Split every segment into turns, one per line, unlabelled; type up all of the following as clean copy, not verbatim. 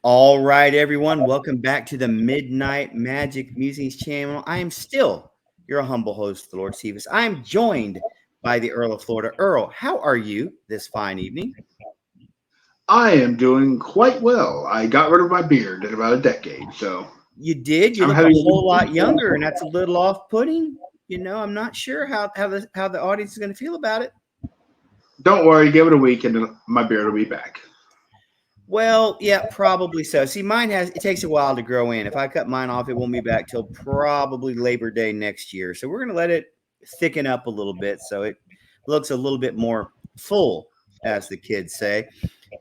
All right, everyone. Welcome back to the Midnight Magic Musings channel. I am still your humble host, the Lord Cephas. I am joined by the Earl of Florida. Earl, how are you this fine evening?
I am doing quite well. I got rid of my beard in about a decade, so
You did. You
I'm
look a
having.
whole lot younger, and that's a little off-putting. I'm not sure how the audience is going to feel about it.
Don't worry, give it a week, and then my beard will be back.
Well, yeah, probably so. See, it takes a while to grow in. If I cut mine off, it won't be back till probably Labor Day next year. So we're going to let it thicken up a little bit so it looks a little bit more full, as the kids say.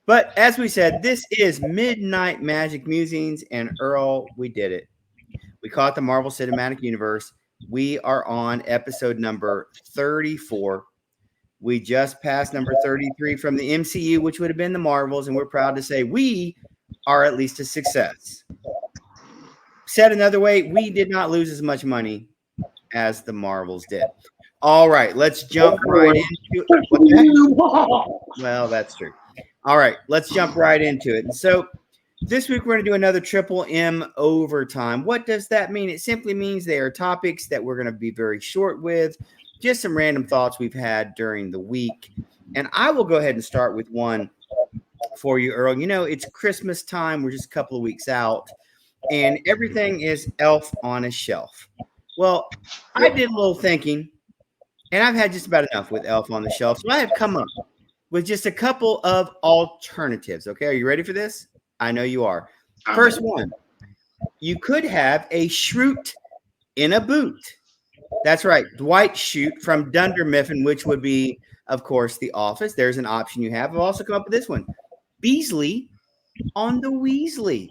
But as we said, this is Midnight Magic Musings, and Earl, we did it. We caught the Marvel Cinematic Universe. We are on episode number 34. We just passed number 33 from the MCU, which would have been the Marvels, and we're proud to say we are at least a success. Said another way, we did not lose as much money as the Marvels did. All right, let's jump right into it. Well, that's true. All right, let's jump right into it. And so this week we're going to do another Triple M overtime. What does that mean? It simply means they are topics that we're going to be very short with. Just some random thoughts we've had during the week. And I will go ahead and start with one for you, Earl. It's Christmas time. We're just a couple of weeks out. And everything is Elf on a Shelf. Well, I did a little thinking. And I've had just about enough with Elf on the Shelf. So I have come up with just a couple of alternatives. Okay, are you ready for this? I know you are. First one, you could have a Schrute in a boot. That's right, Dwight Schrute from Dunder Mifflin, which would be, of course, The Office. There's an option you have. I've also come up with this one, Beasley on the Weasley.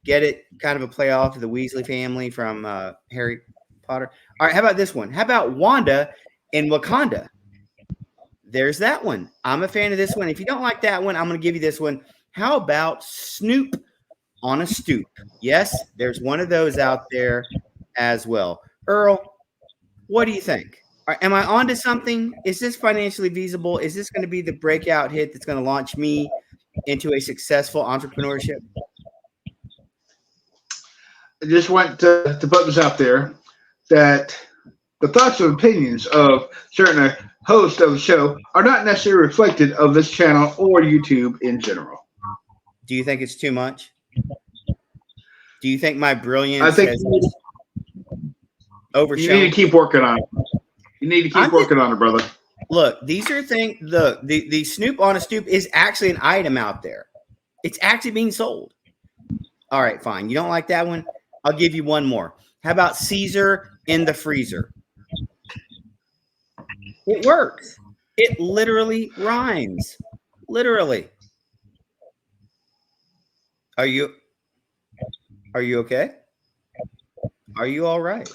Get it? Kind of a play off of the Weasley family from Harry Potter. All right, how about this one? How about Wanda in Wakanda? There's that one. I'm a fan of this one. If you don't like that one, I'm going to give you this one. How about Snoop on a Stoop? Yes, there's one of those out there as well. Earl, what do you think? Am I onto something? Is this financially feasible? Is this going to be the breakout hit that's going to launch me into a successful entrepreneurship?
I just want to put this out there that the thoughts and opinions of certain hosts of the show are not necessarily reflected of this channel or YouTube in general.
Do you think it's too much? Do you think my brilliance
I think
has
you need to keep working on it. You need to keep working on it, brother.
Look, these are things. Look, the Snoop on a Stoop is actually an item out there. It's actually being sold. All right, fine. You don't like that one? I'll give you one more. How about Caesar in the freezer? It works. It literally rhymes. Literally. Are you okay? Are you all right?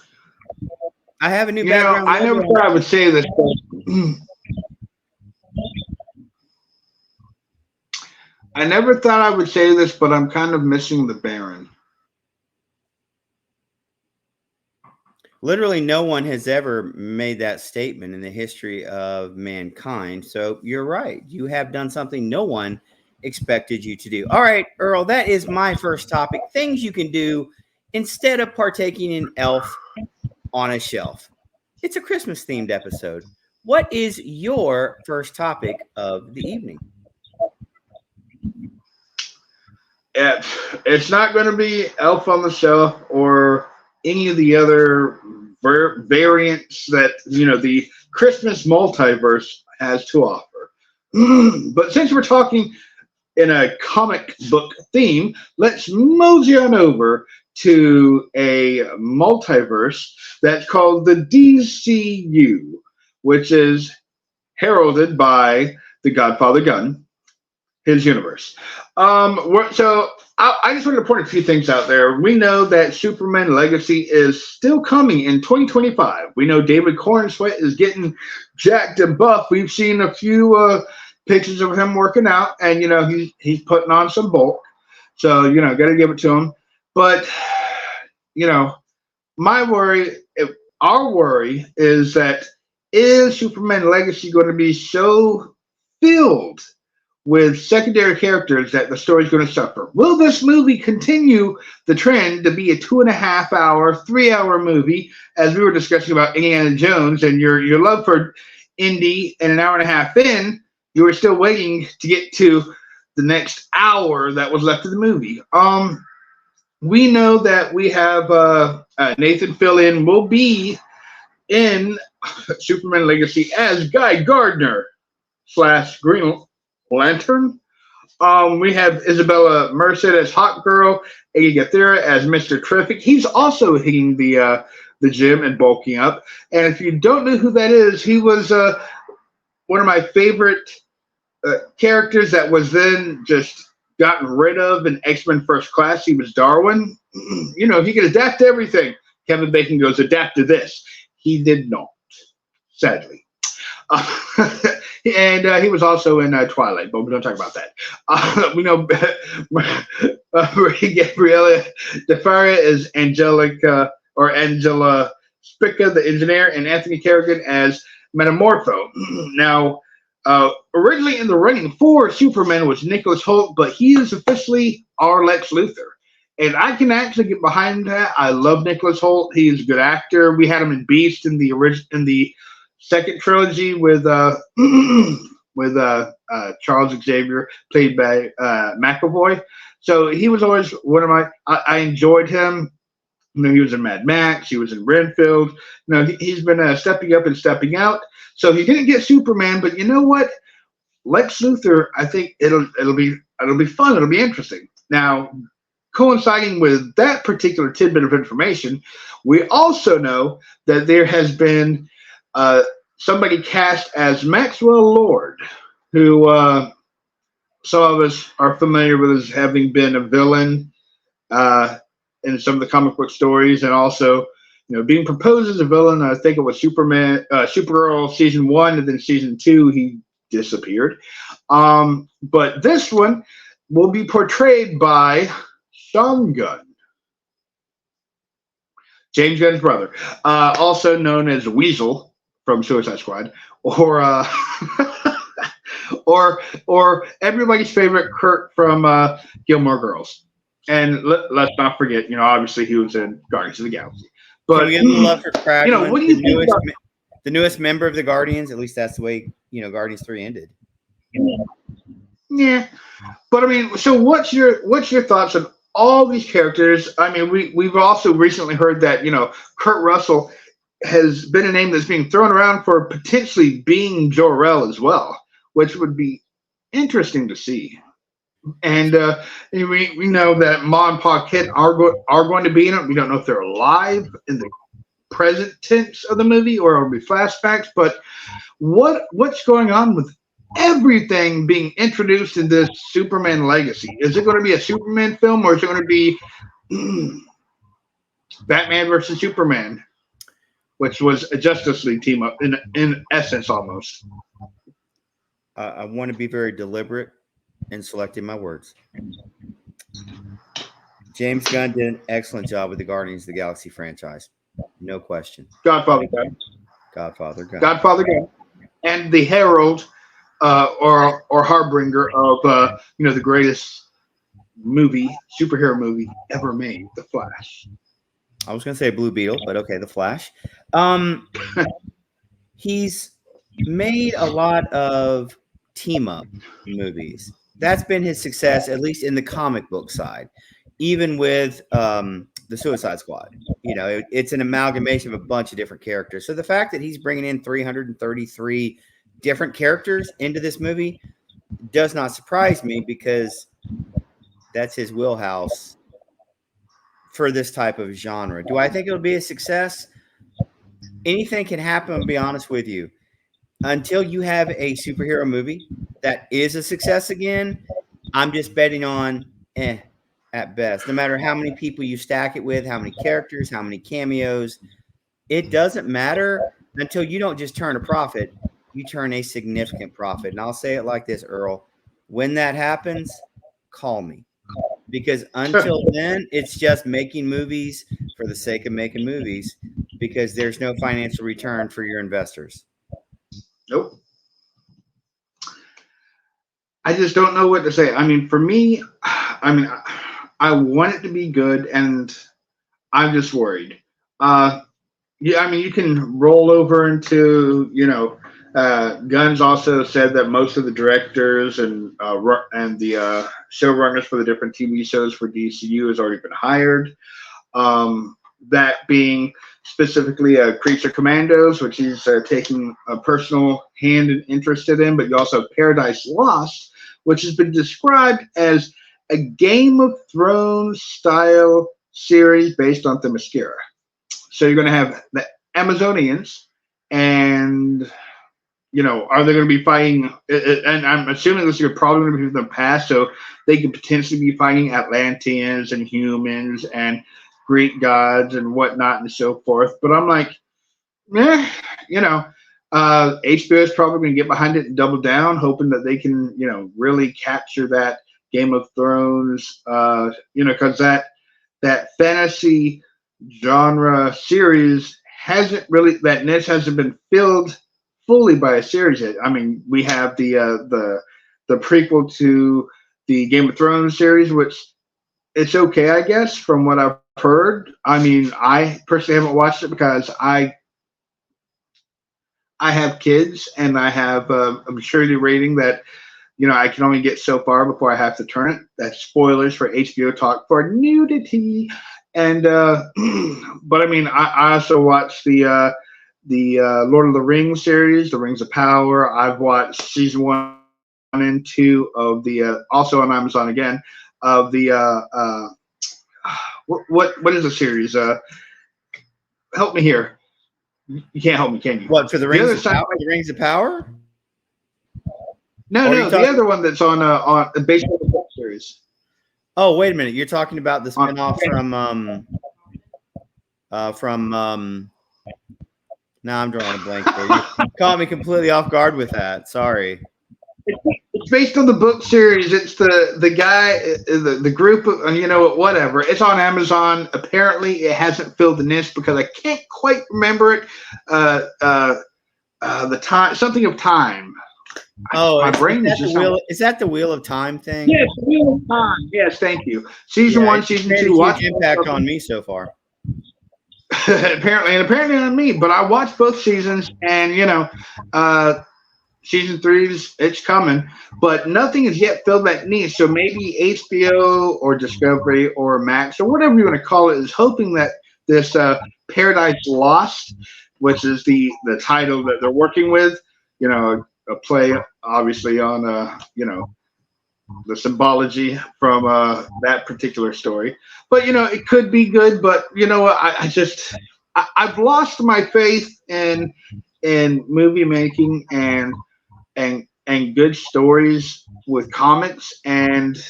I have a new background.
I never thought I would say this. I never thought I would say this, but I'm kind of missing the Baron.
Literally, no one has ever made that statement in the history of mankind. So you're right. You have done something no one expected you to do. All right, Earl, that is my first topic. Things you can do instead of partaking in Elf on a Shelf. It's a Christmas themed episode. What is your first topic of the evening?
It's not going to be Elf on the Shelf or any of the other variants that the Christmas multiverse has to offer. But since we're talking in a comic book theme, let's mosey on over to a multiverse that's called the DCU, which is heralded by the Godfather Gunn, his universe. So I just want to point a few things out there. We know that Superman Legacy is still coming in 2025. We know David Cornsweet is getting jacked and buff. We've seen a few pictures of him working out, and he's putting on some bulk. So got to give it to him. But our worry is that is Superman Legacy going to be so filled with secondary characters that the story's going to suffer. Will this movie continue the trend to be a 2.5 hour, 3 hour movie, as we were discussing about Indiana Jones and your love for Indy, and an hour and a half in, you were still waiting to get to the next hour that was left of the movie. We know that we have Nathan Fillion will be in Superman Legacy as Guy Gardner / Green Lantern. We have Isabella Merced as Hawk Girl, Eddie Gathera as Mr. Terrific. He's also hitting the gym and bulking up. And if you don't know who that is, he was one of my favorite characters that was then just gotten rid of in X-Men First Class. He was Darwin. You know, he could adapt to everything. Kevin Bacon goes, adapt to this. He did not, sadly. And he was also in Twilight, but we don't talk about that. We know Gabriella De Faria is Angela Spica, the engineer, and Anthony Kerrigan as Metamorpho. Now, originally in the running for Superman was Nicholas Hoult, but he is officially our Lex Luthor. And I can actually get behind that. I love Nicholas Hoult. He is a good actor. We had him in Beast in the second trilogy with Charles Xavier, played by McAvoy. So he was always one of my. I enjoyed him. You know, he was in Mad Max. He was in Renfield. You know, he's been stepping up and stepping out. So he didn't get Superman, but you know what? Lex Luthor. I think it'll be fun. It'll be interesting. Now, coinciding with that particular tidbit of information, we also know that there has been somebody cast as Maxwell Lord, who some of us are familiar with as having been a villain in some of the comic book stories, and also, you know, being proposed as a villain. I think it was Supergirl season 1, and then season 2 he disappeared. But this one will be portrayed by Sean Gunn, James Gunn's brother, also known as Weasel from Suicide Squad, or or everybody's favorite Kurt from Gilmore Girls. And let's not forget, you know, obviously he was in Guardians of the Galaxy. But
can we get a love for Cragland,
you know, what do you think about
the newest member of the Guardians? At least that's the way, you know, Guardians 3 ended.
Yeah, but I mean, so what's your thoughts on all these characters? I mean, we've also recently heard that, you know, Kurt Russell has been a name that's being thrown around for potentially being Jor-El as well, which would be interesting to see. And we know that Ma and Pa Kent are going to be in it. We don't know if they're alive in the present tense of the movie or it'll be flashbacks. But what's going on with everything being introduced in this Superman Legacy? Is it going to be a Superman film, or is it going to be Batman versus Superman, which was a Justice League team up in essence almost?
I want to be very deliberate in selecting my words. James Gunn did an excellent job with the Guardians of the Galaxy franchise. No question.
Godfather Gunn.
Godfather Gunn.
And the herald or harbinger of you know, the greatest superhero movie ever made, The Flash.
I was going to say Blue Beetle, but okay, The Flash. He's made a lot of team-up movies. That's been his success, at least in the comic book side. Even with the Suicide Squad, you know, it's an amalgamation of a bunch of different characters. So the fact that he's bringing in 333 different characters into this movie does not surprise me, because that's his wheelhouse for this type of genre. Do I think it'll be a success? Anything can happen, I'll be honest with you. Until you have a superhero movie that is a success again, I'm just betting on at best. No matter how many people you stack it with, how many characters, how many cameos, it doesn't matter until you don't just turn a profit, you turn a significant profit. And I'll say it like this, Earl. When that happens, call me. Because until then, it's just making movies for the sake of making movies, because there's no financial return for your investors.
Nope. I just don't know what to say. I mean, for me, I want it to be good, and I'm just worried. Uh, yeah, I mean, you can roll over into, Guns also said that most of the directors and the showrunners for the different TV shows for DCU has already been hired. That being specifically Creature Commandos, which he's taking a personal hand and interested in, but you also have Paradise Lost, which has been described as a Game of Thrones style series based on Themyscira. So you're going to have the Amazonians, and are they going to be fighting? And I'm assuming this is probably going to be from the past, so they could potentially be fighting Atlanteans and humans and Greek gods and whatnot and so forth. But I'm like, you know, HBO is probably going to get behind it and double down, hoping that they can, really capture that Game of Thrones, because that fantasy genre series that niche hasn't been filled fully by a series yet. I mean, we have the prequel to the Game of Thrones series, which it's okay, I guess, from what I've heard. I mean, I personally haven't watched it because I have kids and I have a maturity rating that I can only get so far before I have to turn it. That's spoilers for HBO talk for nudity. And but I mean, I also watched the Lord of the Rings series, The Rings of Power. I've watched season 1 and 2 of the also on Amazon again of the what is the series? Help me here. You can't help me, can you?
What, for the Rings of Power? The Rings of Power?
No, the other one that's on based on the book series.
Oh, wait a minute. You're talking about the spinoff from now I'm drawing a blank there. You caught me completely off guard with that. Sorry.
It's based on the book series. It's the guy, the group of, whatever. It's on Amazon. Apparently, it hasn't filled the niche because I can't quite remember it. The time, something of time.
Oh, my brain is just is that the Wheel of Time thing?
Yes, the Wheel of Time. Yes, thank you. Season 1, season 2.
Huge impact on me so far.
apparently on me. But I watched both seasons, and season 3's it's coming, but nothing has yet filled that niche. So maybe HBO or Discovery or Max or whatever you want to call it is hoping that this Paradise Lost, which is the title that they're working with, a play obviously on the symbology from that particular story. But it could be good. But I've lost my faith in movie making and good stories with comics, and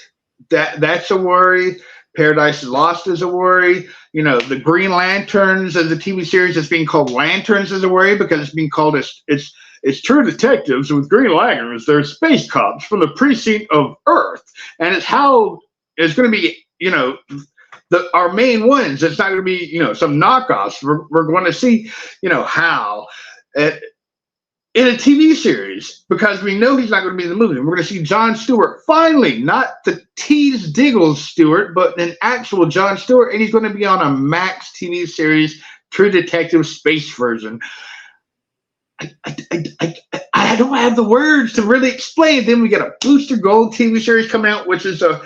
that's a worry. Paradise Lost is a worry. The Green Lanterns as a TV series that's being called Lanterns is a worry because it's being called it's True Detectives with Green Lanterns. They're space cops from the precinct of Earth, and it's how it's going to be. Our main ones. It's not going to be some knockoffs. We're going to see how. In a TV series, because we know he's not going to be in the movie. We're going to see Jon Stewart, finally, not the Tease Diggles Stewart, but an actual Jon Stewart, and he's going to be on a Max TV series, True Detective space version. I don't have the words to really explain. Then we get a Booster Gold TV series coming out, which is a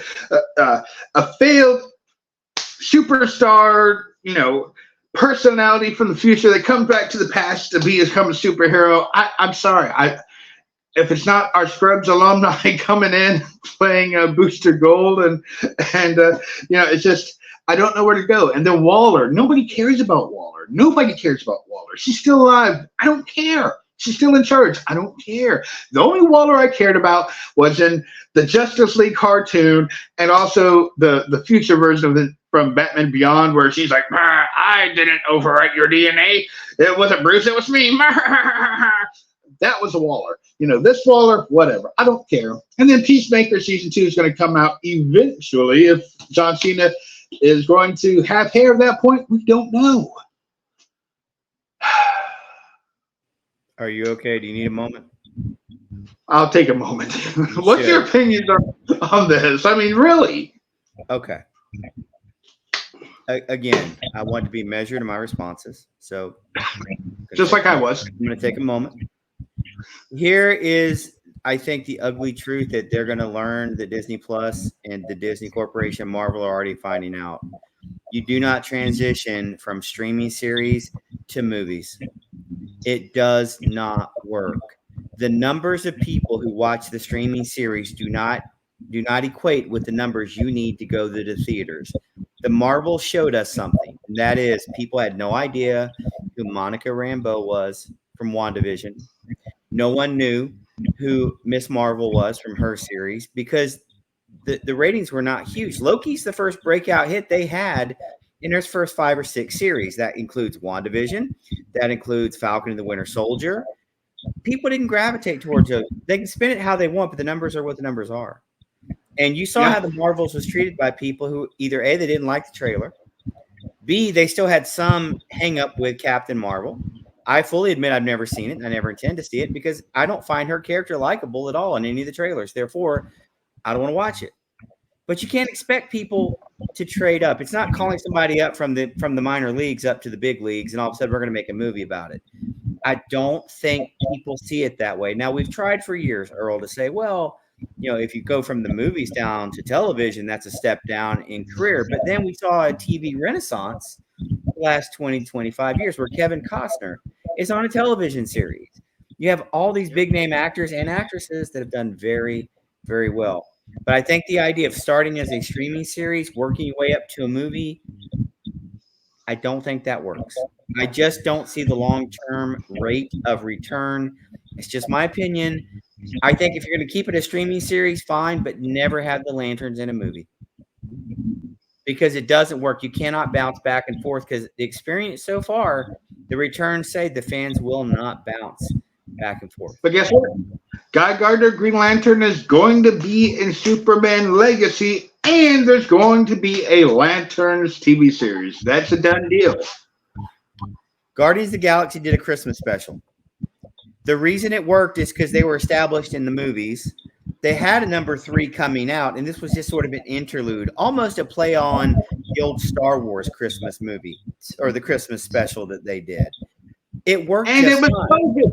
failed superstar, personality from the future that comes back to the past to become a superhero. I'm sorry. If it's not our Scrubs alumni coming in playing Booster Gold and it's just I don't know where to go. And then Waller. Nobody cares about Waller. Nobody cares about Waller. She's still alive. I don't care. She's still in charge. I don't care. The only Waller I cared about was in the Justice League cartoon and also the future version of it from Batman Beyond, where she's like, I didn't overwrite your DNA. It wasn't Bruce. It was me. That was a Waller. This Waller, whatever. I don't care. And then Peacemaker season 2 is going to come out eventually. If John Cena is going to have hair at that point, we don't know.
Are you okay? Do you need a moment?
I'll take a moment.
You
What's your
should.
opinion on this? I mean, really?
Okay. Again, I want to be measured in my responses. So
Just like I was.
I'm going to take a moment. Here is, I think, the ugly truth that they're going to learn that Disney Plus and the Disney Corporation, Marvel are already finding out. You do not transition from streaming series to movies. It does not work. The numbers of people who watch the streaming series do not equate with the numbers you need to go to the theaters. The Marvel showed us something, and that is people had no idea who Monica Rambeau was from WandaVision. No one knew who Miss Marvel was from her series because the ratings were not huge. Loki's the first breakout hit they had in their first 5 or 6 series. That includes WandaVision. That includes Falcon and the Winter Soldier. People didn't gravitate towards it. They can spin it how they want, but the numbers are what the numbers are. And you saw how the Marvels was treated by people who either A, they didn't like the trailer, B, they still had some hang up with Captain Marvel. I fully admit I've never seen it. I never intend to see it because I don't find her character likable at all in any of the trailers. Therefore, I don't want to watch it. But you can't expect people to trade up. It's not calling somebody up from the minor leagues up to the big leagues and all of a sudden we're going to make a movie about it. I don't think people see it that way. Now, we've tried for years, Earl, to say, well, if you go from the movies down to television, that's a step down in career. But then we saw a TV renaissance the last 20, 25 years where Kevin Costner is on a television series. You have all these big name actors and actresses that have done very, very well. But I think the idea of starting as a streaming series, working your way up to a movie, I don't think that works. I just don't see the long-term rate of return. It's just my opinion. I think if you're going to keep it a streaming series, fine, but never have the Lanterns in a movie because it doesn't work. You cannot bounce back and forth because the experience so far, the returns say the fans will not bounce back and forth.
But guess what? Guy Gardner Green Lantern is going to be in Superman Legacy, and there's going to be a Lanterns TV series. That's a done deal.
Guardians of the Galaxy did a Christmas special. The reason it worked is because they were established in the movies. They had a number 3 coming out, and this was just sort of an interlude, almost a play on the old Star Wars Christmas movie or the Christmas special that they did. It worked
and
just
it was
fine.
so good.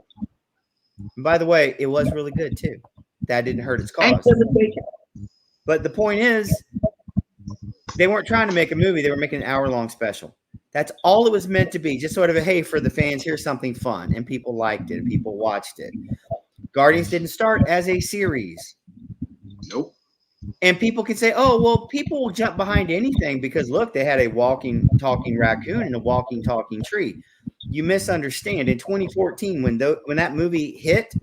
And by the way, it was really good too. That didn't hurt its cause. But the point is, they weren't trying to make a movie. They were making an hour-long special. That's all it was meant to be. Just sort of a, hey, for the fans, here's something fun. And people liked it. And people watched it. Guardians didn't start as a series.
Nope.
And people can say, oh, well, people will jump behind anything because, look, they had a walking, talking raccoon and a walking, talking tree. You misunderstand. In 2014, when that movie hit,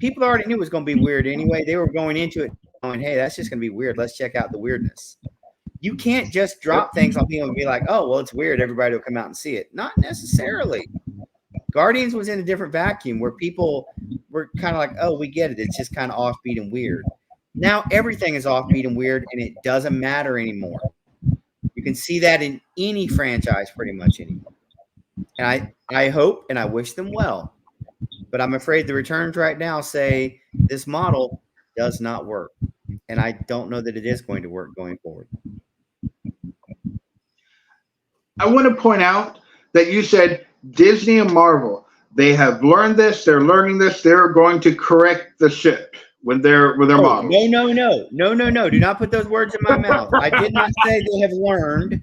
people already knew it was going to be weird anyway. They were going into it going, hey, that's just going to be weird. Let's check out the weirdness. You can't just drop things on people and be like, oh, well, it's weird. Everybody will come out and see it. Not necessarily. Guardians was in a different vacuum where people were kind of like, oh, we get it. It's just kind of offbeat and weird. Now everything is offbeat and weird, and it doesn't matter anymore. You can see that in any franchise pretty much anymore. And I hope and I wish them well. But I'm afraid the returns right now say this model does not work. And I don't know that it is going to work going forward.
I want to point out that you said Disney and Marvel, they have learned this, they're learning this, they're going to correct the ship with their models.
No. Do not put those words in my mouth. I did not say they have learned.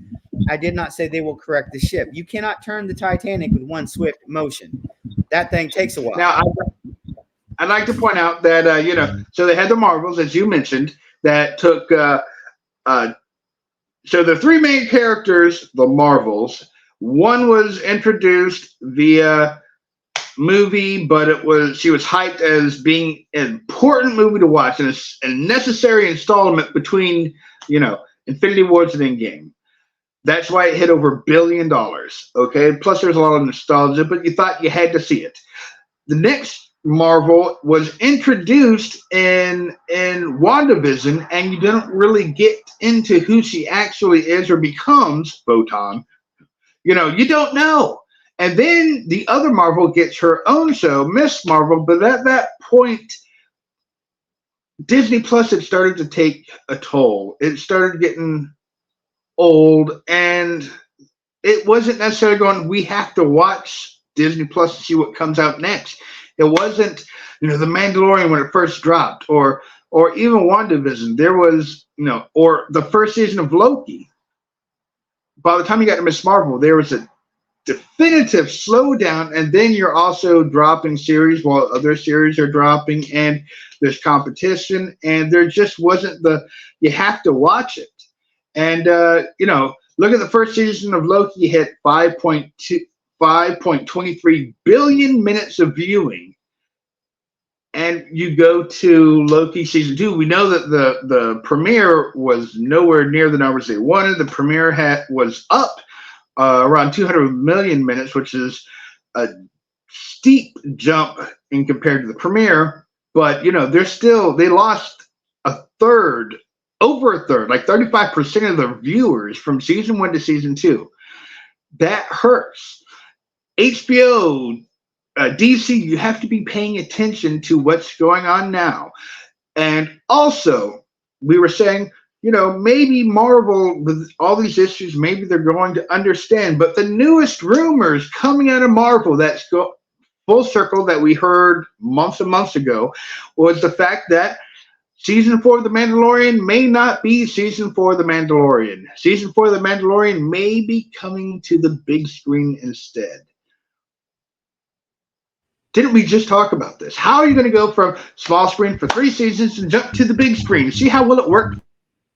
I did not say they will correct the ship. You cannot turn the Titanic with one swift motion. That thing takes a while.
Now, I'd like to point out that, so they had the Marvels, as you mentioned, that took, so the 3 main characters, the Marvels, one was introduced via movie, but she was hyped as being an important movie to watch and a necessary installment between, Infinity Wars and Endgame. That's why it hit over $1 billion. Okay. Plus, there's a lot of nostalgia, but you thought you had to see it. The next Marvel was introduced in WandaVision, and you didn't really get into who she actually is or becomes, Photon. You don't know. And then the other Marvel gets her own show, Miss Marvel, but at that point, Disney Plus had started to take a toll. It started getting old, and it wasn't necessarily going, we have to watch Disney Plus to see what comes out next. It wasn't, The Mandalorian when it first dropped, or even WandaVision. There was, or the first season of Loki. By the time you got to Miss Marvel, there was a definitive slowdown, and then you're also dropping series while other series are dropping, and there's competition, and there just wasn't you have to watch it. And look at the first season of Loki, hit 5.23 billion minutes of viewing. And you go to Loki season 2, we know that the premiere was nowhere near the numbers they wanted. The premiere was up around 200 million minutes, which is a steep jump in compared to the premiere. But they lost over a third, like 35% of the viewers from season 1 to season 2. That hurts. HBO, DC, you have to be paying attention to what's going on now. And also, we were saying, maybe Marvel, with all these issues, maybe they're going to understand. But the newest rumors coming out of Marvel that's full circle that we heard months and months ago was the fact that Season 4 of The Mandalorian may not be Season 4 of The Mandalorian. Season 4 of The Mandalorian may be coming to the big screen instead. Didn't we just talk about this? How are you going to go from small screen for 3 seasons and jump to the big screen? See how well it worked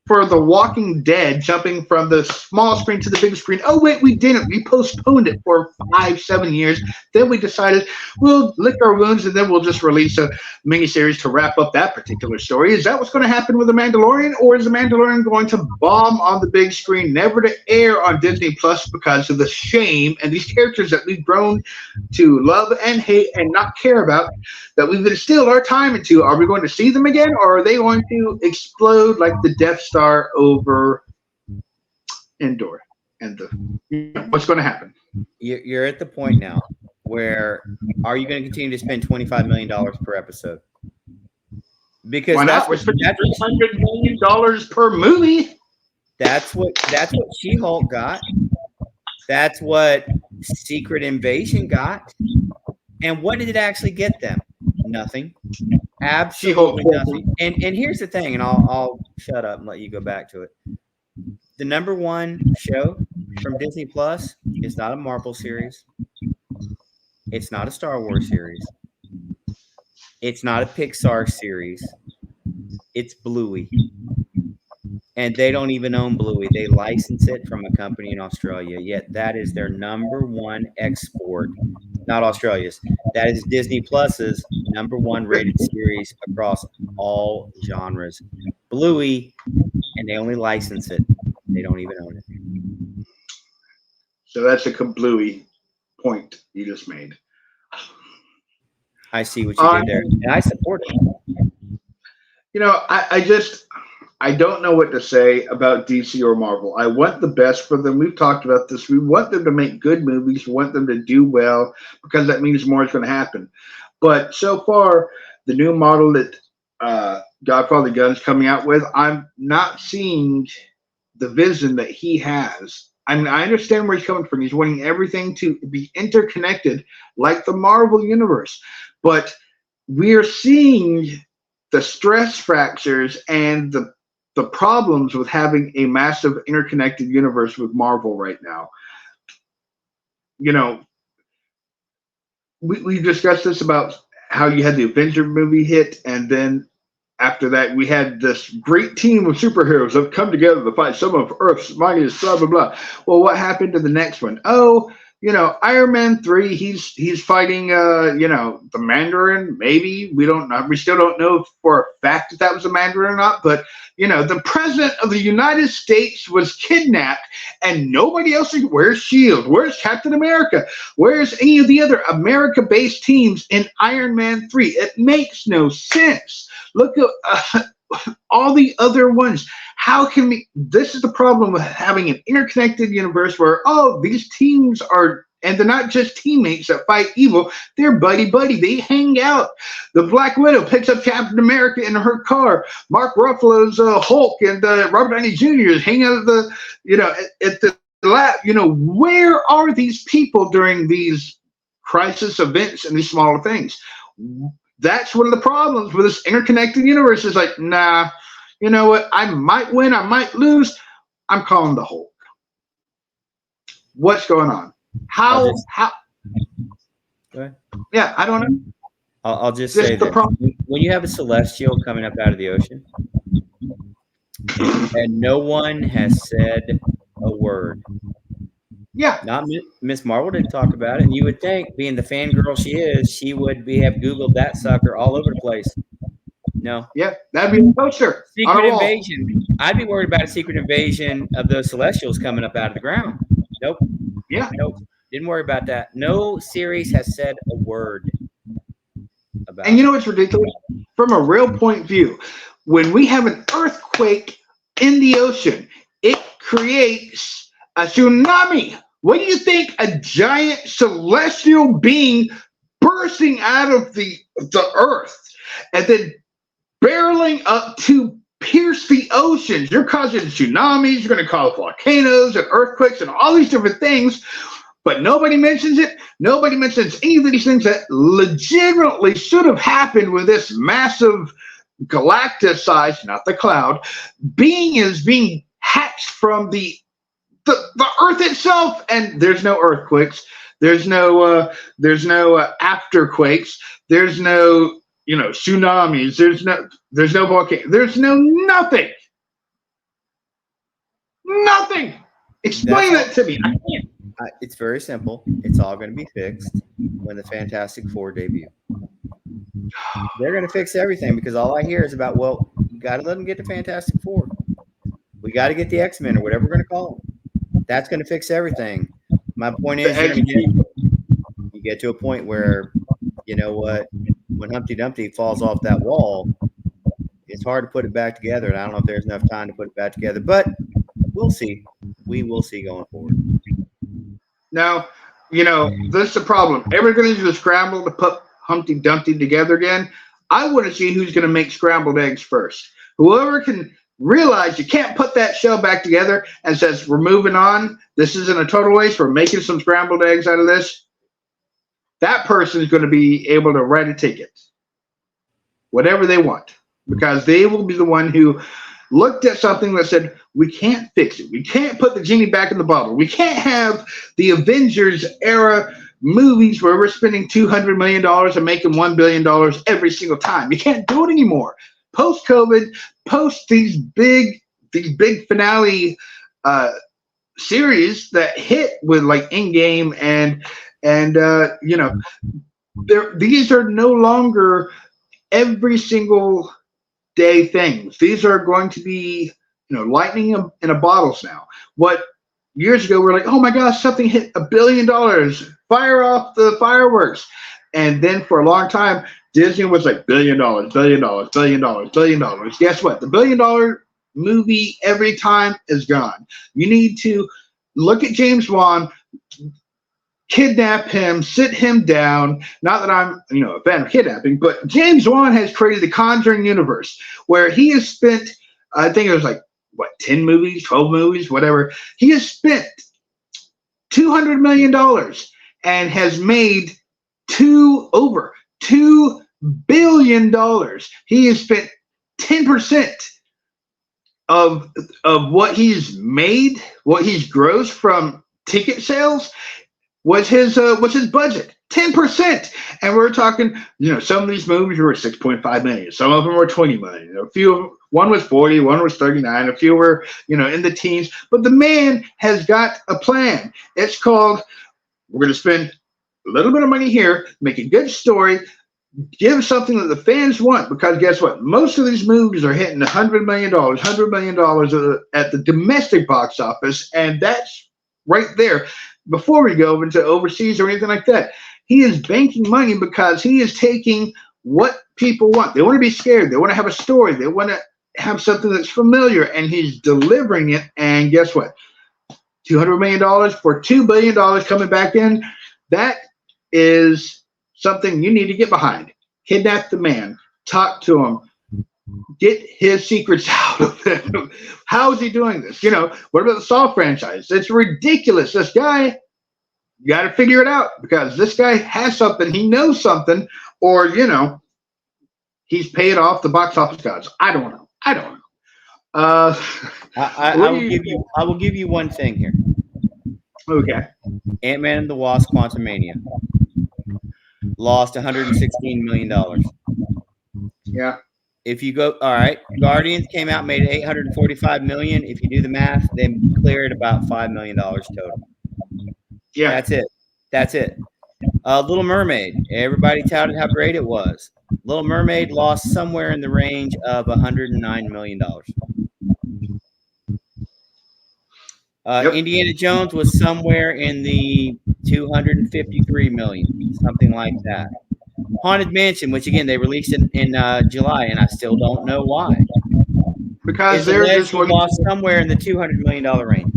for The Walking Dead, jumping from the small screen to the big screen. Oh, wait, we didn't. We postponed it for 5-7 years. Then we decided we'll lick our wounds and then we'll just release a miniseries to wrap up that particular story. Is that what's going to happen with The Mandalorian? Or is The Mandalorian going to bomb on the big screen, never to air on Disney Plus because of the shame and these characters that we've grown to love and hate and not care about, that we've instilled our time into? Are we going to see them again, or are they going to explode like the Death Star over Endor? And what's going to happen?
You're at the point now where, are you going to continue to spend $25 million per episode? Because
why not? We're spending $300 million per movie.
That's what She-Hulk got. That's what Secret Invasion got. And what did it actually get them? Nothing. Absolutely nothing. And here's the thing, and I'll shut up and let you go back to it. The number 1 show from Disney Plus is not a Marvel series. It's not a Star Wars series. It's not a Pixar series. It's Bluey. And they don't even own Bluey. They license it from a company in Australia. Yet that is their number 1 export. Not Australia's. That is Disney Plus's number 1 rated series across all genres. Bluey, and they only license it. They don't even own it.
So that's a Bluey point you just made.
I see what you did there, and I support it.
I don't know what to say about DC or Marvel. I want the best for them. We've talked about this. We want them to make good movies. We want them to do well, because that means more is going to happen. But so far, the new model that Godfather Gunn's coming out with, I'm not seeing the vision that he has. I mean, I understand where he's coming from. He's wanting everything to be interconnected like the Marvel universe. But we're seeing the stress fractures and the problems with having a massive interconnected universe with Marvel right now. We discussed this about how you had the Avenger movie hit, and then after that we had this great team of superheroes that have come together to fight some of Earth's mightiest blah, blah, blah. Well, what happened to the next one? Oh, Iron Man 3, he's fighting, the Mandarin. Maybe we don't know. We still don't know for a fact that was a Mandarin or not. But the president of the United States was kidnapped, and nobody else. Where's SHIELD? Where's Captain America? Where's any of the other America-based teams in Iron Man 3? It makes no sense. Look at all the other ones. How can we? This is the problem with having an interconnected universe where these teams are And they're not just teammates that fight evil. They're buddy-buddy. They hang out. The Black Widow picks up Captain America in her car. Mark Ruffalo's Hulk and Robert Downey Jr. is hanging out at the, at the lab. Where are these people during these crisis events and these smaller things? That's one of the problems with this interconnected universe. Is like, nah, you know what? I might win. I might lose. I'm calling the Hulk. What's going on? How?
Go ahead.
Yeah, I don't know.
I'll just say that when you have a celestial coming up out of the ocean, and no one has said a word.
Yeah.
Not Miss Marvel didn't talk about it, and you would think, being the fangirl she is, she would have Googled that sucker all over the place. No.
Yeah, that'd be a poster.
Secret invasion. I'd be worried about a secret invasion of those Celestials coming up out of the ground. Nope.
Yeah.
Nope. Didn't worry about that. No series has said a word about it.
And you know what's ridiculous? From a real point of view, when we have an earthquake in the ocean, it creates a tsunami. What do you think a giant celestial being bursting out of the earth and then barreling up to pierce the oceans? You're causing tsunamis, you're going to cause volcanoes and earthquakes and all these different things, but nobody mentions it. Nobody mentions any of these things that legitimately should have happened with this massive galactic size, not the cloud, being is being hatched from the earth itself, and there's no earthquakes, there's no afterquakes, there's no tsunamis, there's no volcano, there's nothing. Explain that to me. I can't.
It's very simple. It's all going to be fixed when the Fantastic Four debut. They're going to fix everything, because all I hear is about, well, you got to let them get the Fantastic Four. We got to get the X-Men, or whatever we're going to call them. That's going to fix everything. My point is, you get to a point where, you know what, when Humpty Dumpty falls off that wall, it's hard to put it back together, and I don't know if there's enough time to put it back together, but we'll see. We will see going forward.
Now, this is the problem. Everybody's going to scramble to put Humpty Dumpty together again. I want to see who's going to make scrambled eggs first. Whoever can realize you can't put that show back together and says, we're moving on, this isn't a total waste, we're making some scrambled eggs out of this, that person is going to be able to write a ticket, whatever they want, because they will be the one who looked at something that said, we can't fix it, we can't put the genie back in the bottle, we can't have the Avengers era movies where we're spending $200 million and making $1 billion every single time. You can't do it anymore. Post-COVID, post these big finale series that hit with like Endgame and these are no longer every single day things. These are going to be lightning in a bottles now. What years ago we're like, oh my gosh, something hit $1 billion, fire off the fireworks, and then for a long time Disney was like $1 billion. Guess what? The $1 billion movie every time is gone. You need to look at James Wan, kidnap him, sit him down. Not that I'm, a fan of kidnapping, but James Wan has created the Conjuring universe where he has spent, I think it was like, 10 movies, 12 movies, whatever. He has spent $200 million and has made over $2 billion. He has spent 10% of what he's made, what he's grossed from ticket sales was his budget. 10%. And we're talking, some of these movies were 6.5 million, some of them were 20 million, a few, one was 40, one was 39, a few were, in the teens. But the man has got a plan. It's called, we're going to spend a little bit of money here, make a good story, give something that the fans want, because guess what? Most of these movies are hitting $100 million at the domestic box office, and that's right there. Before we go into overseas or anything like that, he is banking money because he is taking what people want. They want to be scared. They want to have a story. They want to have something that's familiar, and he's delivering it. And guess what? $200 million for $2 billion coming back in. That is something you need to get behind. Kidnap the man. Talk to him. Get his secrets out of him. How is he doing this? What about the Saw franchise? It's ridiculous. This guy, you got to figure it out because this guy has something. He knows something, or, he's paid off the box office gods. I don't know.
I will give you one thing here.
Okay.
Ant-Man and the Wasp: Quantumania lost $116 million.
Yeah.
If you go, all right, Guardians came out, made $845 million. If you do the math, they cleared about $5 million total.
Yeah.
That's it. Little Mermaid, everybody touted how great it was. Little Mermaid lost somewhere in the range of $109 million.
Yep.
Indiana Jones was somewhere in the $253 million, something like that. Haunted Mansion, which again they released in July, and I still don't know why.
Because they're just
lost somewhere in the $200 million range.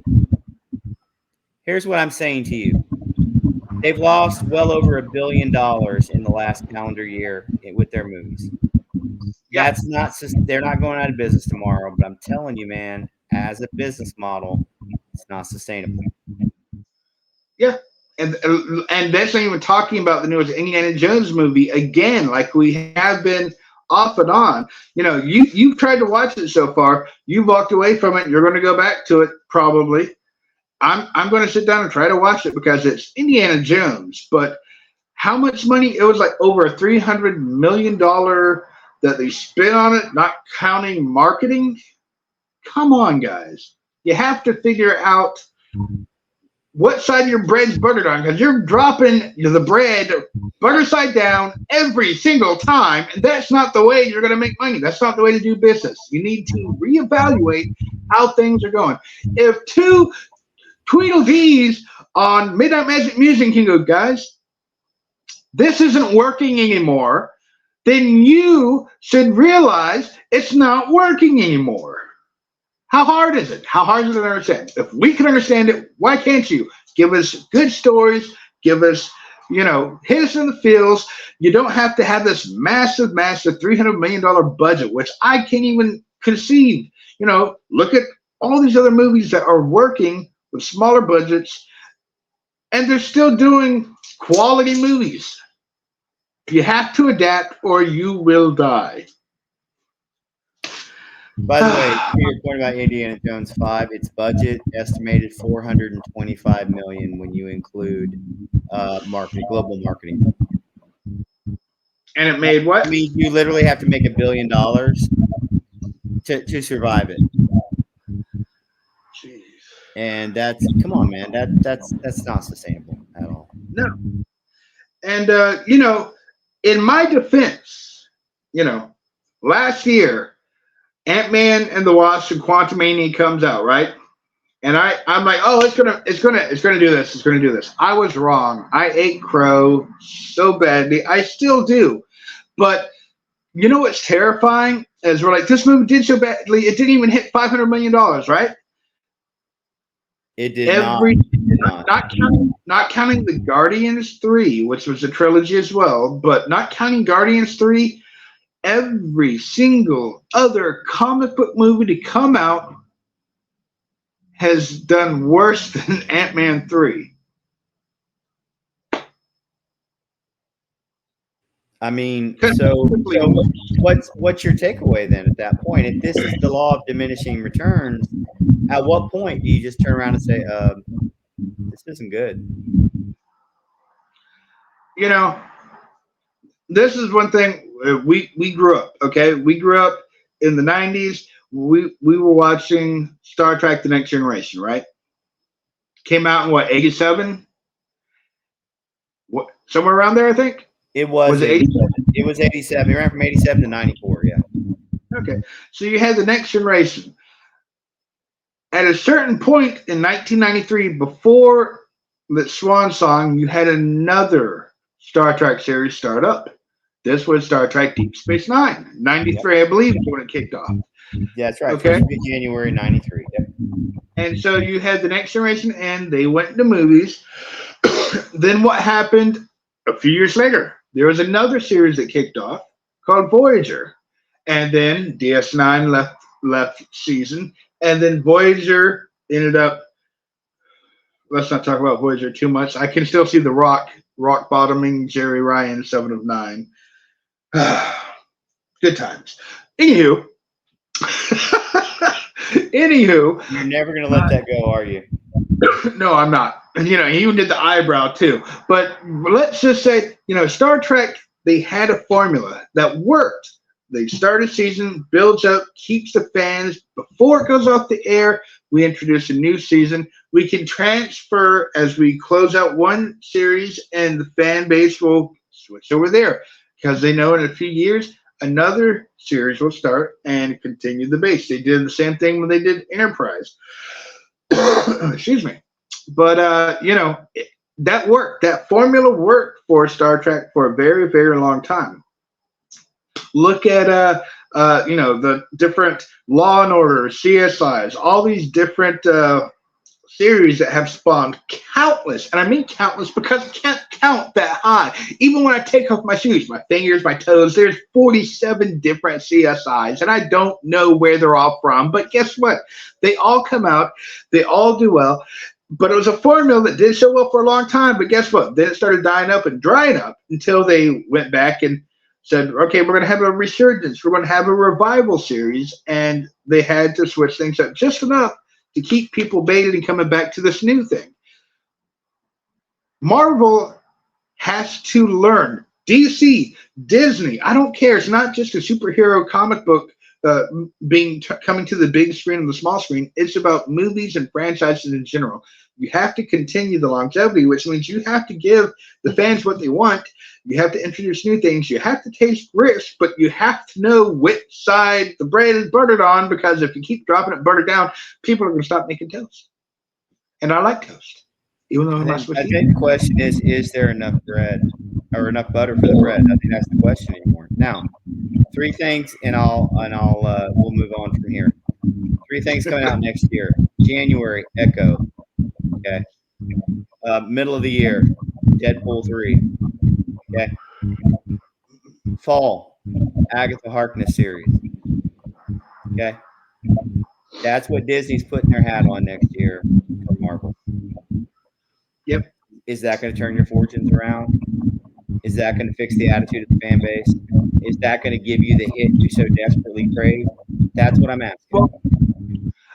Here's what I'm saying to you: they've lost well over $1 billion in the last calendar year with their movies.
Yeah.
They're not going out of business tomorrow, but I'm telling you, man, as a business model, it's not sustainable.
Yeah. And that's not even talking about the newest Indiana Jones movie again, like we have been off and on. You've tried to watch it so far. You've walked away from it. You're going to go back to it probably. I'm going to sit down and try to watch it because it's Indiana Jones. But how much money? It was like over $300 million that they spent on it, not counting marketing. Come on, guys. You have to figure out what side of your bread's buttered on, because you're dropping the bread butter side down every single time, and that's not the way you're going to make money. That's not the way to do business. You need to reevaluate how things are going. If two Tweedledees on Midnight Magic Musings can go, guys, this isn't working anymore, then you should realize it's not working anymore. How hard is it? How hard is it to understand? If we can understand it, why can't you? Give us good stories. Give us, hit us in the feels. You don't have to have this massive, massive $300 million budget, which I can't even conceive. Look at all these other movies that are working with smaller budgets, and they're still doing quality movies. You have to adapt or you will die.
By the way, to your point about Indiana Jones 5, its budget estimated $425 million when you include global marketing.
And it made what?
I mean, you literally have to make $1 billion to survive it.
Jeez.
And come on, man, that's not sustainable at all.
No. And in my defense, last year, Ant-Man and the Wasp and Quantumania comes out, right? And I'm like, oh, it's gonna do this. It's gonna do this. I was wrong. I ate crow so badly. I still do. But what's terrifying is we're like, this movie did so badly, it didn't even hit $500 million, right?
It did not.
Not counting the Guardians 3, which was a trilogy as well, but not counting Guardians 3, every single other comic book movie to come out has done worse than Ant-Man 3.
I mean, so what's your takeaway then at that point? If this is the law of diminishing returns, at what point do you just turn around and say, this isn't good?
This is one thing we grew up, okay? We grew up in the 90s. We were watching Star Trek: The Next Generation, right? Came out in 87? Somewhere around there, I think.
It was 87. It was 87. It ran from 87 to 94, yeah.
Okay. So you had The Next Generation. At a certain point in 1993, before the Swan Song, you had another Star Trek series start up. This was Star Trek Deep Space Nine. 93, I believe, is when it kicked off.
Yeah, that's right.
Okay.
January 93. Yep.
And so you had the next generation, and they went to movies. Then what happened a few years later? There was another series that kicked off called Voyager, and then DS9 left season, and then Voyager ended up. Let's not talk about Voyager too much. I can still see the rock bottoming Jerry Ryan 7 of 9. Good times. Anywho,
You're never going to let that go, are you?
no, I'm not. You know, he even did the eyebrow too. But let's just say, you know, Star Trek, they had a formula that worked. They start a season, builds up, keeps the fans. Before it goes off the air, we introduce a new season. We can transfer as we close out one series, and the fan base will switch over there because they know in a few years another series will start and continue the base. They did the same thing when they did Enterprise. Excuse me. But, you know, that worked. That formula worked for Star Trek for a very, very long time. Look at, you know, the different Law and Order, CSIs, all these different series that have spawned countless, and I mean countless because I can't count that high. Even when I take off my shoes, my fingers, my toes, there's 47 different CSIs, and I don't know where they're all from. But guess what? They all come out. They all do well. But it was a formula that did so well for a long time. But guess what? Then it started dying up and drying up until they went back and said, okay, we're going to have a resurgence. We're going to have a revival series. And they had to switch things up just enough to keep people baited and coming back to this new thing. Marvel has to learn. DC, Disney, I don't care. It's not just a superhero comic book coming to the big screen and the small screen. It's about movies and franchises in general. You have to continue the longevity, which means you have to give the fans what they want. You have to introduce new things. You have to taste risk, but you have to know which side the bread is buttered on, because if you keep dropping it butter down, people are going to stop making toast. And I like toast, even though I'm not supposed to eat.
I think the question is there enough bread or enough butter for the bread? I think that's the question anymore. Now, 3 things, and we'll move on from here. 3 things coming out next year. January, Echo. Okay. Middle of the year, Deadpool 3. Okay. Fall, Agatha Harkness series. Okay. That's what Disney's putting their hat on next year for Marvel.
Yep.
Is that going to turn your fortunes around? Is that going to fix the attitude of the fan base? Is that going to give you the hit you so desperately crave? That's what I'm asking.
Well,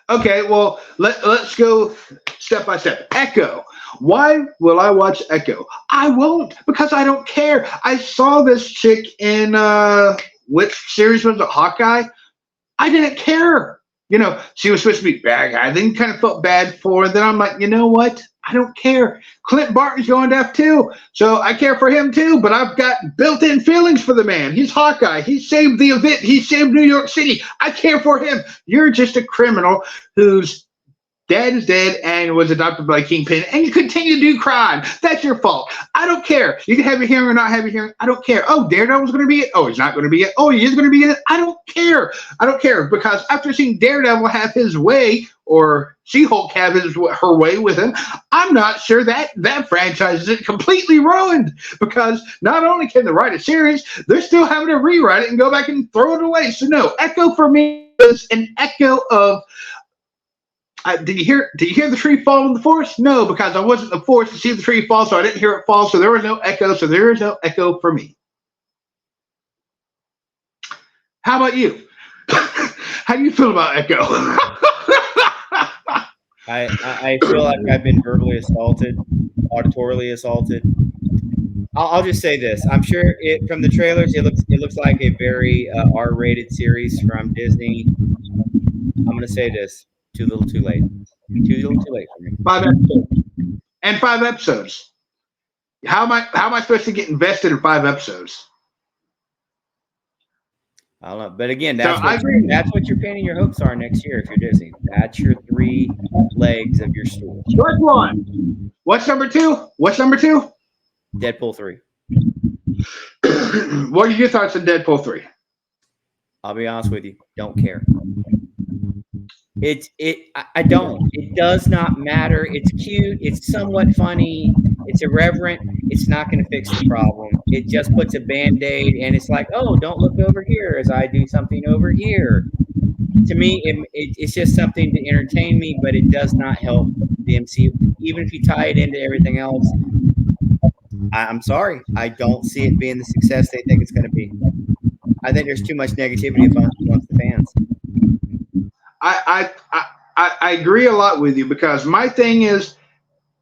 okay, well, let's go step by step. Echo. Why will I watch Echo? I won't, because I don't care. I saw this chick in, which series was it, Hawkeye? I didn't care. You know, she was supposed to be bad guy. I then kind of felt bad for her. Then I'm like, you know what? I don't care. Clint Barton's going to F2, so I care for him too, but I've got built-in feelings for the man. He's Hawkeye. He saved the event. He saved New York City. I care for him. You're just a criminal whose dad is dead and was adopted by Kingpin, and you continue to do crime. That's your fault. I don't care. You can have your hearing or not have your hearing. I don't care. Oh, Daredevil's going to be it. Oh, he's not going to be it. Oh, he is going to be it. I don't care. I don't care, because after seeing Daredevil have his way, or She-Hulk have her way with him, I'm not sure that franchise isn't completely ruined, because not only can they write a series, they're still having to rewrite it and go back and throw it away. So no, Echo for me is an echo of. Did you hear the tree fall in the forest? No, because I wasn't in the forest to see the tree fall, so I didn't hear it fall, so there was no echo, so there is no echo for me. How about you? How do you feel about Echo?
I feel like I've been verbally assaulted, auditorily assaulted. I'll just say this. I'm sure from the trailers, it looks like a very R-rated series from Disney. I'm going to say this. Too little, too late. Too little, too late for me.
5 episodes. And 5 episodes. How am I supposed to get invested in 5 episodes?
I don't know. But again, that's what you're pinning your hopes are next year if you're Disney. That's your 3 legs of your stool.
First one. What's number 2?
Deadpool 3.
What are your thoughts on Deadpool 3?
I'll be honest with you. Don't care. I don't. It does not matter. It's cute. It's somewhat funny. It's irreverent. It's not going to fix the problem. It just puts a band-aid, and it's like, oh, don't look over here as I do something over here. To me, it's just something to entertain me, but it does not help the MCU. Even if you tie it into everything else, I'm sorry. I don't see it being the success they think it's going to be. I think there's too much negativity amongst the fans.
I agree a lot with you, because my thing is,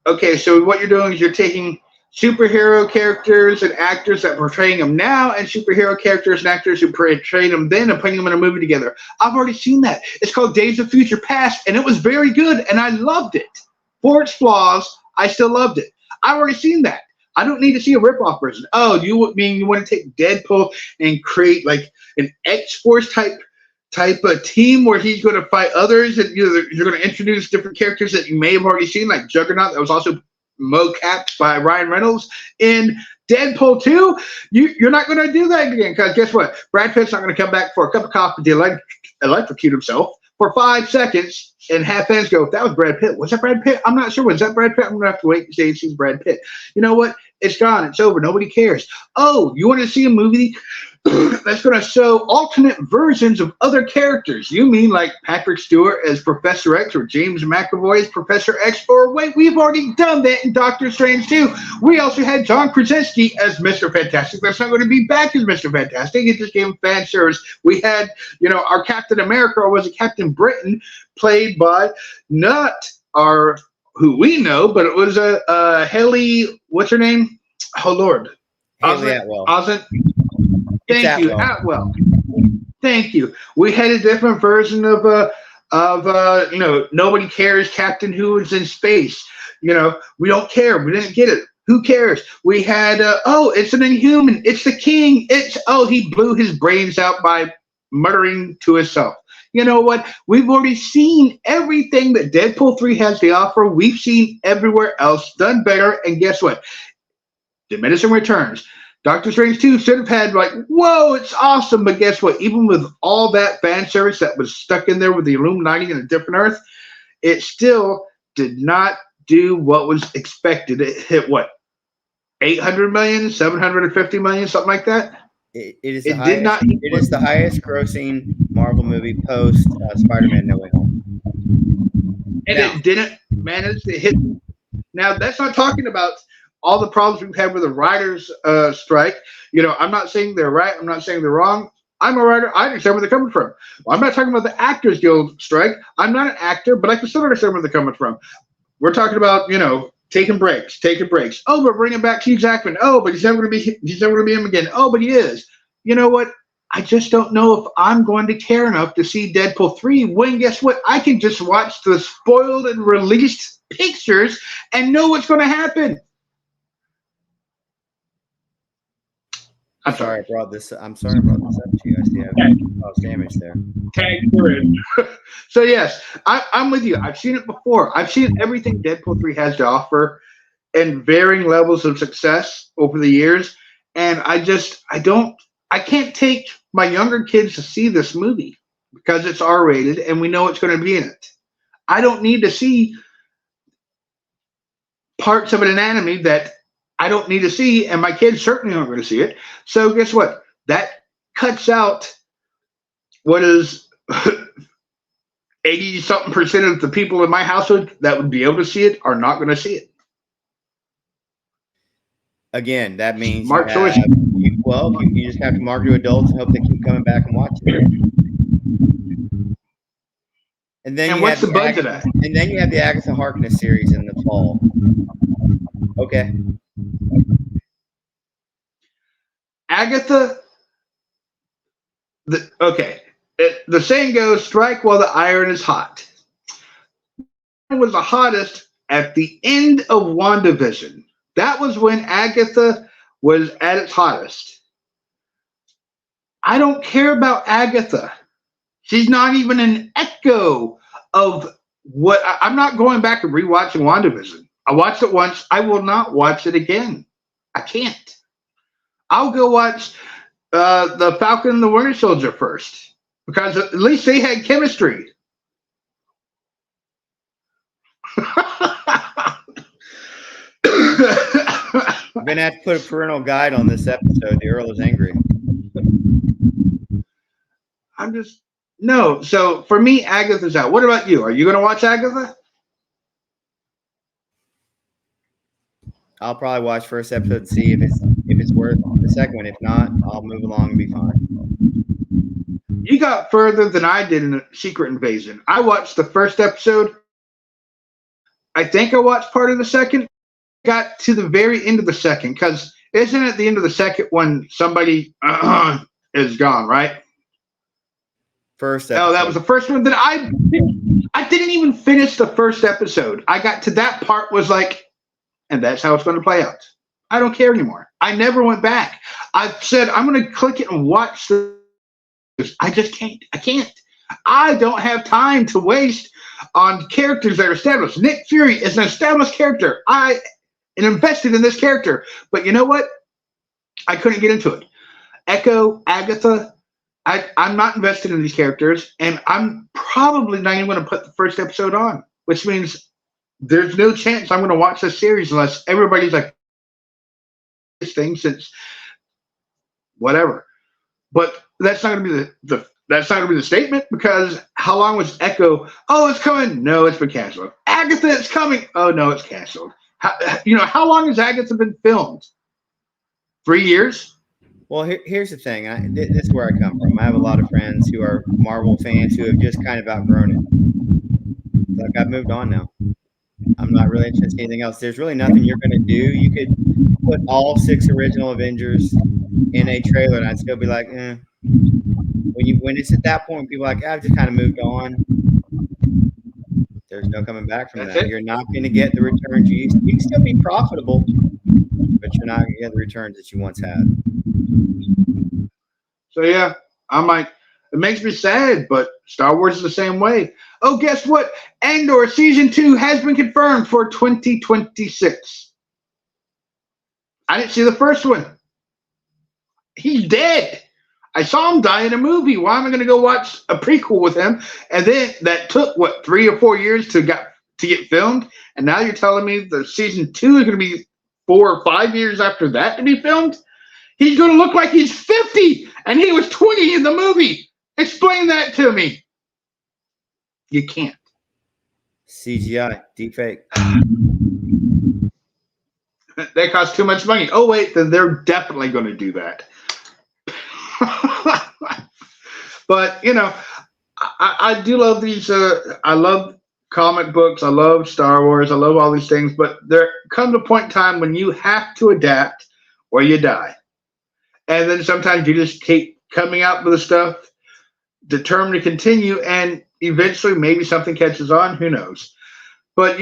okay, so what you're doing is you're taking superhero characters and actors that portraying them now, and superhero characters and actors who portrayed them then, and putting them in a movie together. I've already seen that. It's called Days of Future Past, and it was very good, and I loved it. For its flaws, I still loved it. I've already seen that. I don't need to see a rip-off version. Oh, you mean you want to take Deadpool and create like an X-Force type of team where he's going to fight others, and you're going to introduce different characters that you may have already seen, like Juggernaut, that was also mocapped by Ryan Reynolds in Deadpool 2. You're not going to do that again, because guess what? Brad Pitt's not going to come back for a cup of coffee to electrocute himself for 5 seconds and have fans go, that was Brad Pitt. Was that Brad Pitt? I'm not sure. Was that Brad Pitt? I'm going to have to wait and see if he's Brad Pitt. You know what? It's gone. It's over. Nobody cares. Oh, you want to see a movie that's going to show alternate versions of other characters? You mean like Patrick Stewart as Professor X, or James McAvoy as Professor X? Or wait, we've already done that in Doctor Strange 2. We also had John Krasinski as Mr. Fantastic. That's not going to be back as Mr. Fantastic. It just gave him fan service. We had, our Captain America, or was it Captain Britain, played by not our who we know, but it was a Haley. What's her name? Oh Lord,
Haley Atwell.
Thank you, Atwell. Thank you. We had a different version of nobody cares Captain Who is in space. We don't care. We didn't get it. Who cares? We had it's an Inhuman. It's the King. He blew his brains out by muttering to himself. You know what? We've already seen everything that Deadpool 3 has to offer. We've seen everywhere else done better. And guess what? Diminishing returns. Doctor Strange 2 should have had whoa, it's awesome. But guess what? Even with all that fan service that was stuck in there with the Illuminati and a different Earth, it still did not do what was expected. It hit what? 800 million, 750 million, something like that.
It is the highest grossing Marvel movie post Spider-Man No Way Home.
And it didn't manage to hit. Now, that's not talking about all the problems we've had with the writers' strike. I'm not saying they're right. I'm not saying they're wrong. I'm a writer. I understand where they're coming from. I'm not talking about the Actors Guild strike. I'm not an actor, but I can still understand where they're coming from. We're talking about, taking breaks. Oh, but bringing back Hugh Jackman. Oh, but he's never going to be him again. Oh, but he is. You know what? I just don't know if I'm going to care enough to see Deadpool 3 when, guess what? I can just watch the spoiled and released pictures and know what's going to happen.
I'm sorry I brought this up to you. I see I caused damage there.
Tag in. So yes, I'm with you. I've seen it before. I've seen everything Deadpool 3 has to offer in varying levels of success over the years. And I can't take my younger kids to see this movie because it's R-rated and we know it's going to be in it. I don't need to see parts of an anatomy that I don't need to see, and my kids certainly aren't going to see it. So guess what? That cuts out what is 80-something% of the people in my household that would be able to see it are not going to see it.
Again, that means
you
just have to market to adults and hope they keep coming back and watching it. And
what's the budget at?
And then you have the Agatha Harkness series in the fall. Okay.
Agatha. The saying goes, strike while the iron is hot. It was the hottest at the end of WandaVision. That was when Agatha was at its hottest. I don't care about Agatha. She's not even an echo of what. I'm not going back and rewatching WandaVision. I watched it once. I will not watch it again. I can't. I'll go watch the Falcon and the Winter Soldier first because at least they had chemistry.
We're gonna have to put a parental guide on this episode. The Earl is angry.
No. So for me, Agatha's out. What about you? Are you going to watch Agatha?
I'll probably watch first episode and see if it's worth the second one. If not, I'll move along and be fine.
You got further than I did in Secret Invasion. I watched the first episode. I think I watched part of the second. Got to the very end of the second, because isn't it the end of the second when somebody is gone, right?
First episode.
Oh, that was the first one. That I didn't even finish the first episode. I got to that part, was like, and that's how it's going to play out. I don't care anymore. I never went back. I said, I'm going to click it and watch this. I just can't. I can't. I don't have time to waste on characters that are established. Nick Fury is an established character. I am invested in this character. But you know what? I couldn't get into it. Echo, Agatha, I'm not invested in these characters, and I'm probably not even going to put the first episode on, which means there's no chance I'm going to watch this series unless everybody's like, this thing since whatever. But that's not going to be that's not going to be the statement, because how long was Echo? Oh, it's coming. No, it's been canceled. Agatha, it's coming. Oh, no, it's canceled. How long has Agatha been filmed? 3 years?
Well, here's the thing. This is where I come from. I have a lot of friends who are Marvel fans who have just kind of outgrown it. Like, I've moved on now. I'm not really interested in anything else. There's really nothing you're going to do. You could put all 6 original Avengers in a trailer, and I'd still be like, eh. When it's at that point, people are like, I've just kind of moved on. There's no coming back from that. You're not going to get the returns you used to. You can still be profitable, but you're not going to get the returns that you once had.
So yeah, I'm like, it makes me sad, but Star Wars is the same way. Oh, guess what? Andor Season 2 has been confirmed for 2026. I didn't see the first one. He's dead. I saw him die in a movie. Why am I going to go watch a prequel with him? And then that took, 3 or 4 years to get filmed? And now you're telling me the Season 2 is going to be 4 or 5 years after that to be filmed? He's going to look like he's 50 and he was 20 in the movie. Explain that to me. You can't.
CGI, deepfake.
That costs too much money. Oh, wait, then they're definitely going to do that. But, I do love these. I love comic books. I love Star Wars. I love all these things. But there comes a point in time when you have to adapt or you die. And then sometimes you just keep coming out with the stuff, determined to continue, and eventually maybe something catches on. Who knows? But,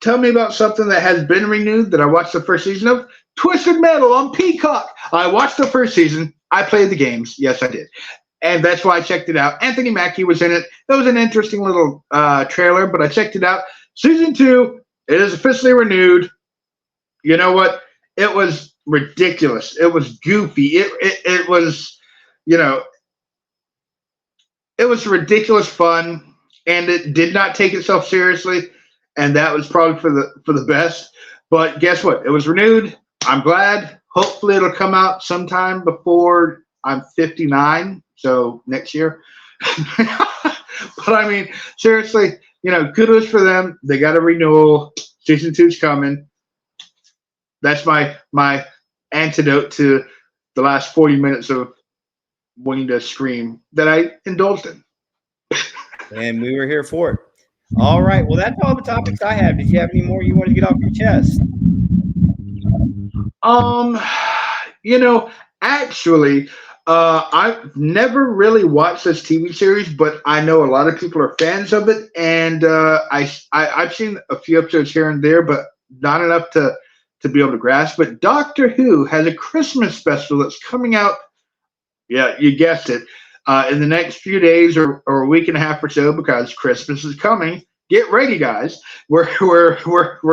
tell me about something that has been renewed that I watched the first season of. Twisted Metal on Peacock. I watched the first season. I played the games. Yes, I did. And that's why I checked it out. Anthony Mackie was in it. It was an interesting little trailer, but I checked it out. Season 2, it is officially renewed. You know what? It was ridiculous. It was goofy. It was, it was ridiculous fun, and it did not take itself seriously, and that was probably for the best. But guess what? It was renewed. I'm glad. Hopefully it'll come out sometime before I'm 59, so next year. But I mean, seriously, kudos for them. They got a renewal. Season 2's coming. That's my antidote to the last 40 minutes of wanting to scream that I indulged in.
And we were here for it. All right. Well, that's all the topics I have. Did you have any more you want to get off your chest?
Actually, I've never really watched this TV series, but I know a lot of people are fans of it, and I've seen a few episodes here and there, but not enough to be able to grasp. But Doctor Who has a Christmas special that's coming out. Yeah, you guessed it. In the next few days or a week and a half or so, because Christmas is coming. Get ready, guys. We're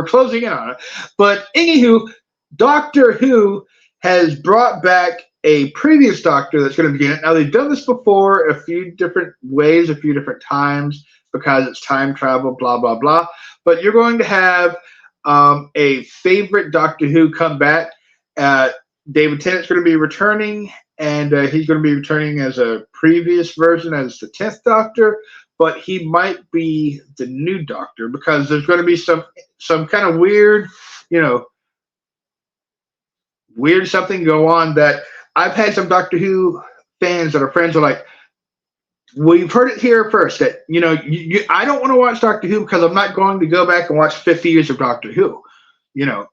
closing in on it. But anywho, Doctor Who has brought back a previous Doctor that's going to be in it. Now, they've done this before a few different ways, a few different times, because it's time travel, blah, blah, blah. But you're going to have a favorite Doctor Who comeback. Uh, David Tennant's going to be returning, and he's going to be returning as a previous version as the 10th Doctor, but he might be the new Doctor because there's going to be some kind of weird, you know, weird something go on that I've had some Doctor Who fans that are friends are like, we've heard it here first that, I don't want to watch Doctor Who because I'm not going to go back and watch 50 years of Doctor Who,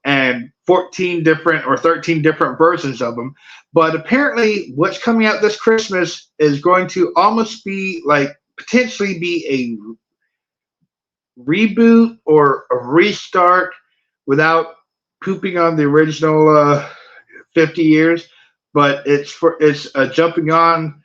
and 14 different or 13 different versions of them. But apparently what's coming out this Christmas is going to almost be like potentially be a reboot or a restart without pooping on the original 50 years. But it's a jumping on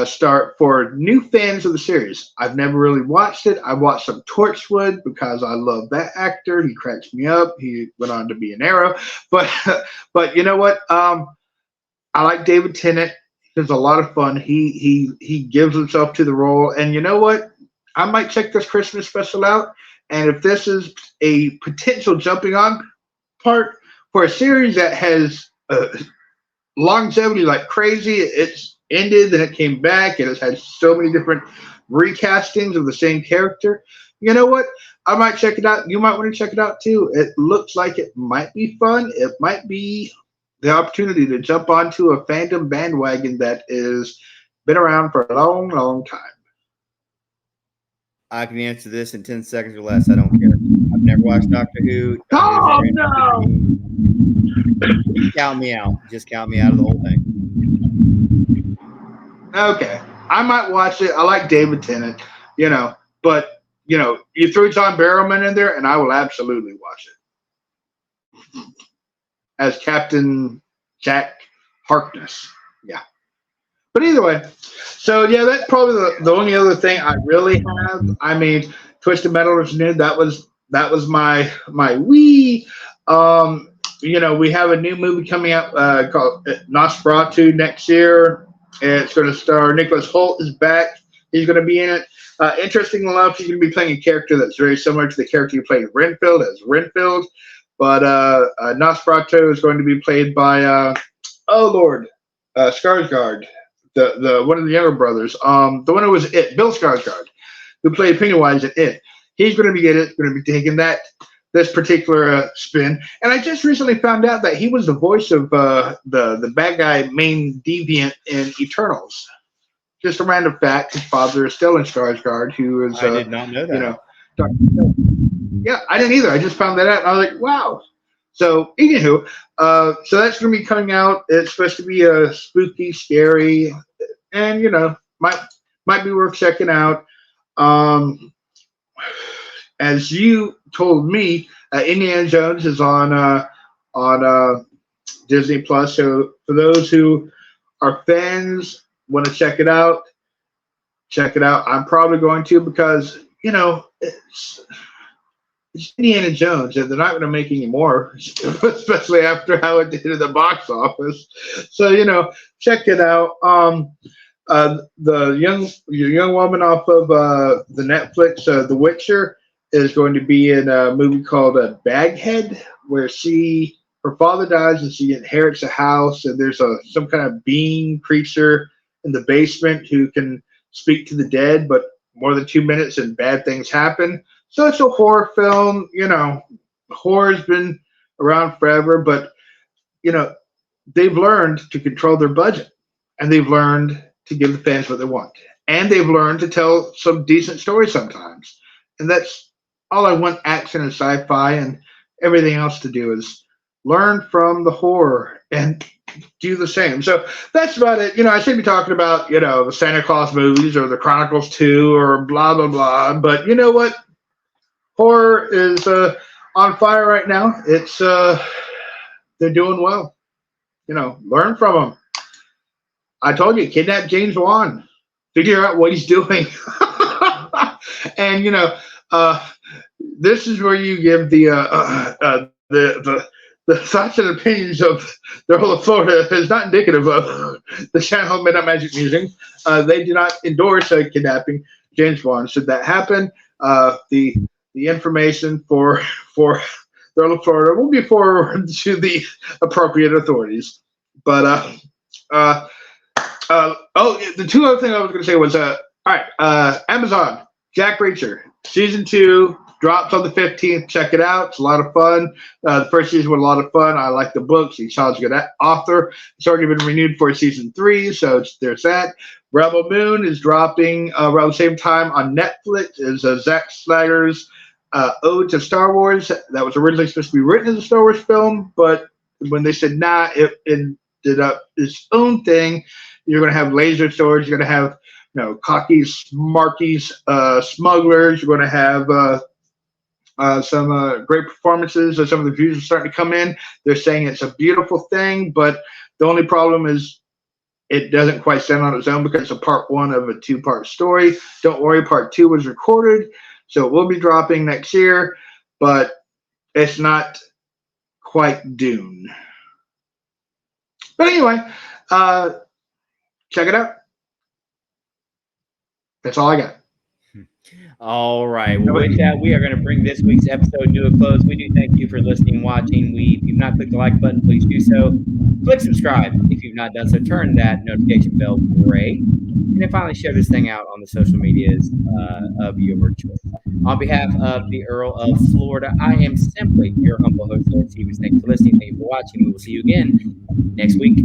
start for new fans of the series. I've never really watched it. I watched some Torchwood because I love that actor. He cracks me up. He went on to be an Arrow. But you know what? I like David Tennant. It's a lot of fun. He gives himself to the role. And you know what? I might check this Christmas special out. And if this is a potential jumping on part for a series that has longevity like crazy, it's ended, then it came back, and it's had so many different recastings of the same character. You know what? I might check it out. You might want to check it out too. It looks like it might be fun. It might be the opportunity to jump onto a fandom bandwagon that is been around for a long, long time.
I can answer this in 10 seconds or less. I don't care. I've never watched Doctor Who.
Oh, no!
Count me out. Just count me out of the whole thing.
Okay. I might watch it. I like David Tennant, but, you threw John Barrowman in there, and I will absolutely watch it. As Captain Jack Harkness. Yeah. But either way, so yeah, that's probably the only other thing I really have. I mean, Twisted Metal is new. That was my wee. We have a new movie coming out called Nosferatu next year. It's going to star Nicholas Hoult is back. He's going to be in it. Interesting enough, he's going to be playing a character that's very similar to the character he played in Renfield as Renfield. But Nosferatu is going to be played by Skarsgård. The one of the younger brothers, the one who was It, Bill Skarsgård, who played Pennywise in It. He's going to be in it, going to be taking this particular spin. And I just recently found out that he was the voice of the bad guy, main deviant in Eternals. Just a random fact. His father is Stellan Skarsgård, who is
I did not know that.
Yeah, I didn't either. I just found that out, and I was like, wow. So, anywho, so that's going to be coming out. It's supposed to be spooky, scary, and might be worth checking out. As you told me, Indiana Jones is on Disney Plus. So for those who are fans, want to check it out. Check it out. I'm probably going to because it's Indiana Jones, and they're not going to make any more, especially after how it did in the box office. So, check it out. The young woman off of the Netflix, The Witcher, is going to be in a movie called Baghead, where her father dies and she inherits a house, and there's some kind of being creature in the basement who can speak to the dead, but more than 2 minutes and bad things happen. So it's a horror film. Horror's been around forever, but they've learned to control their budget, and they've learned to give the fans what they want, and they've learned to tell some decent stories sometimes. And that's all I want action and sci-fi and everything else to do is learn from the horror and do the same. So that's about it. I should be talking about the Santa Claus movies or the Chronicles 2 or blah blah blah. But you know what? Horror is on fire right now. It's they're doing well. Learn from them. I told you, kidnap James Wan, figure out what he's doing, and this is where you give the thoughts and opinions of the Earl of Florida is not indicative of the channel Midnight Magic Musings. They do not endorse kidnapping James Wan. Should that happen, the information for the Earl of Florida will be forwarded to the appropriate authorities. But the two other things I was going to say was, all right, Amazon, Jack Reacher, season 2 drops on the 15th. Check it out. It's a lot of fun. The first season was a lot of fun. I like the books. He's a good author. It's already been renewed for season 3, so there's that. Rebel Moon is dropping around the same time on Netflix. Is Zack Snyder's ode to Star Wars. That was originally supposed to be written as a Star Wars film, but when they said nah, it ended up its own thing. You're going to have laser swords. You're going to have cocky, smarky smugglers. You're going to have some great performances. Some of the views are starting to come in. They're saying it's a beautiful thing, but the only problem is it doesn't quite stand on its own because it's a part 1 of a 2-part story. Don't worry, part 2 was recorded, so it will be dropping next year, but it's not quite Dune. But anyway, check it out. That's all I got.
All right. Well, with that, we are going to bring this week's episode to a close. We do thank you for listening and watching. If you've not clicked the like button, please do so. Click subscribe if you've not done so. Turn that notification bell gray. And then finally share this thing out on the social medias of your choice. On behalf of the Earl of Florida, I am simply your humble host, Lord Cephas. Thank you for listening. Thank you for watching. We will see you again next week.